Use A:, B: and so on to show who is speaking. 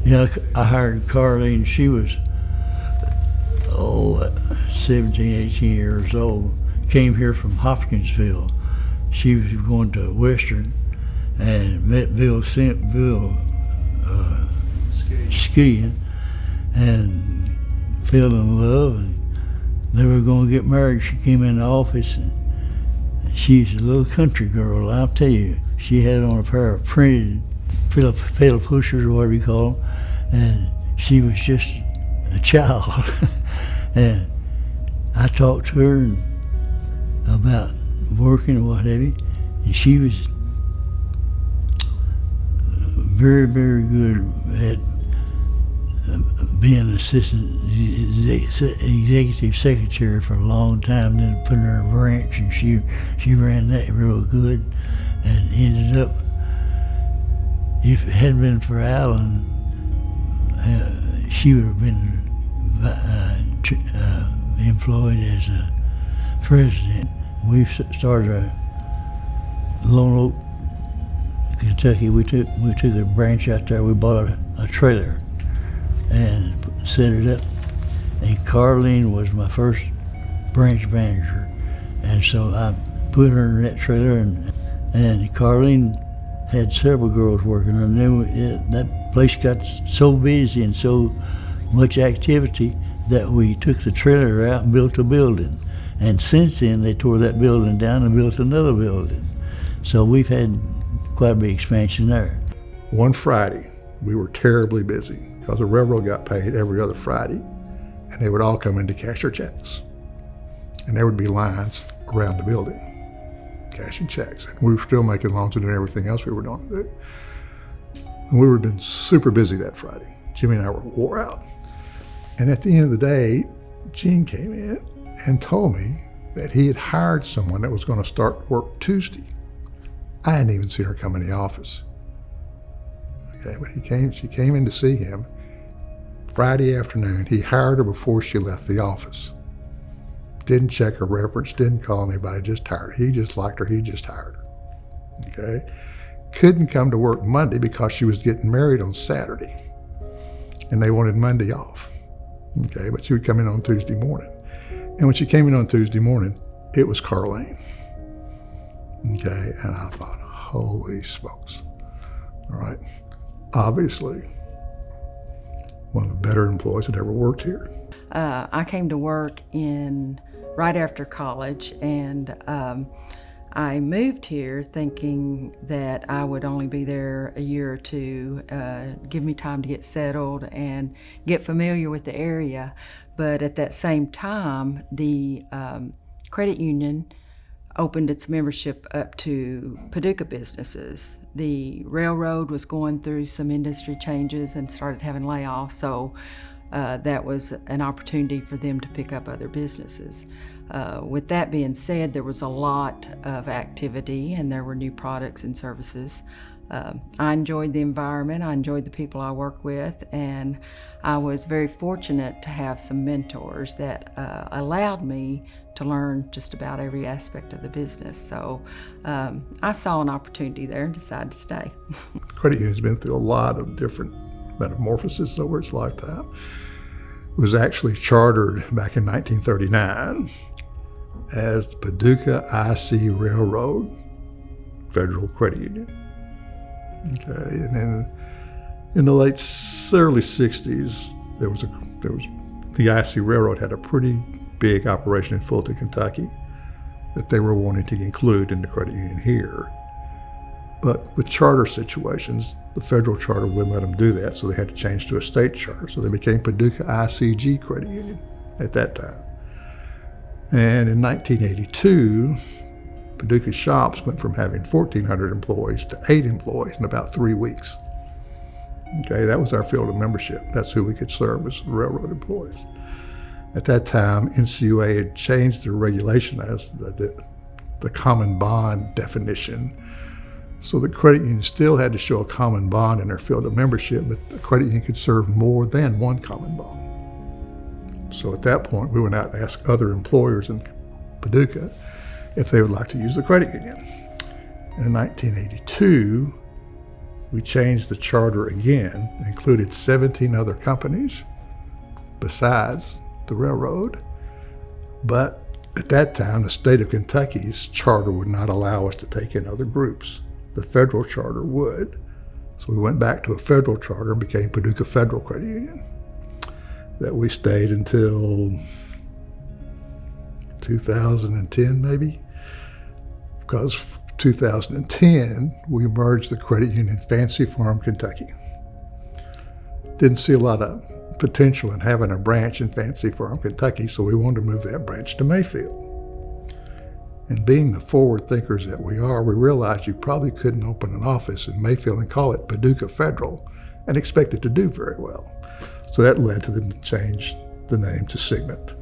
A: Yeah, I hired Carlene. She was, 17, 18 years old. Came here from Hopkinsville. She was going to Western and met Bill skiing and fell in love, and they were going to get married. She came in the office, and she's a little country girl. I'll tell you, she had on a pair of printed pedal pushers, or whatever you call them, and she was just a child. And I talked to her about working and what have you, and she was very, very good at being an assistant executive secretary for a long time, then put her in a branch, and she ran that real good, and ended up, if it hadn't been for Alan, she would have been employed as a president. We started a Lone Oak, Kentucky. We took a branch out there. We bought a trailer and set it up. And Carlene was my first branch manager, and so I put her in that trailer. And Carlene had several girls working, and then that place got so busy and so much activity that we took the trailer out and built a building. And since then, they tore that building down and built another building. So we've had quite a big expansion there.
B: One Friday, we were terribly busy because the railroad got paid every other Friday, and they would all come in to cash their checks. And there would be lines around the building, cashing checks. And we were still making loans and doing everything else we were going to do. And we were been super busy that Friday. Jimmy and I were wore out. And at the end of the day, Gene came in and told me that he had hired someone that was going to start work Tuesday. I hadn't even seen her come in the office. Okay, but she came in to see him Friday afternoon. He hired her before she left the office. Didn't check her reference, didn't call anybody, just hired her. He just liked her, he just hired her. Okay? Couldn't come to work Monday because she was getting married on Saturday, and they wanted Monday off. Okay, but she would come in on Tuesday morning. And when she came in on Tuesday morning, it was Carlene. Okay, and I thought, holy smokes. All right, obviously, one of the better employees that ever worked here.
C: I came to work right after college, and I moved here thinking that I would only be there a year or two, give me time to get settled and get familiar with the area. But at that same time, the credit union opened its membership up to Paducah businesses. The railroad was going through some industry changes and started having layoffs, so that was an opportunity for them to pick up other businesses. With that being said, there was a lot of activity and there were new products and services. I enjoyed the environment, I enjoyed the people I work with, and I was very fortunate to have some mentors that allowed me to learn just about every aspect of the business. So I saw an opportunity there and decided to stay.
B: Credit union's been through a lot of different metamorphoses over its lifetime. It was actually chartered back in 1939 as the Paducah IC Railroad Federal Credit Union. Okay, and then in the early 60s, the IC Railroad had a pretty big operation in Fulton, Kentucky, that they were wanting to include in the credit union here. But with charter situations, the federal charter wouldn't let them do that, so they had to change to a state charter. So they became Paducah ICG Credit Union at that time. And in 1982, Paducah shops went from having 1,400 employees to 8 employees in about 3 weeks. Okay, that was our field of membership. That's who we could serve as railroad employees. At that time, NCUA had changed their regulation as the common bond definition. So the credit union still had to show a common bond in their field of membership, but the credit union could serve more than one common bond. So at that point, we went out and asked other employers in Paducah if they would like to use the credit union. In 1982, We changed the charter again, included 17 other companies besides the railroad. But at that time, the state of Kentucky's charter would not allow us to take in other groups. The federal charter would. So we went back to a federal charter and became Paducah Federal Credit Union. That we stayed until 2010 maybe, because 2010 we merged the credit union Fancy Farm, Kentucky. Didn't see a lot of potential in having a branch in Fancy Farm, Kentucky, so we wanted to move that branch to Mayfield. And being the forward thinkers that we are, we realized you probably couldn't open an office in Mayfield and call it Paducah Federal and expect it to do very well. So that led to the change the name to Signet.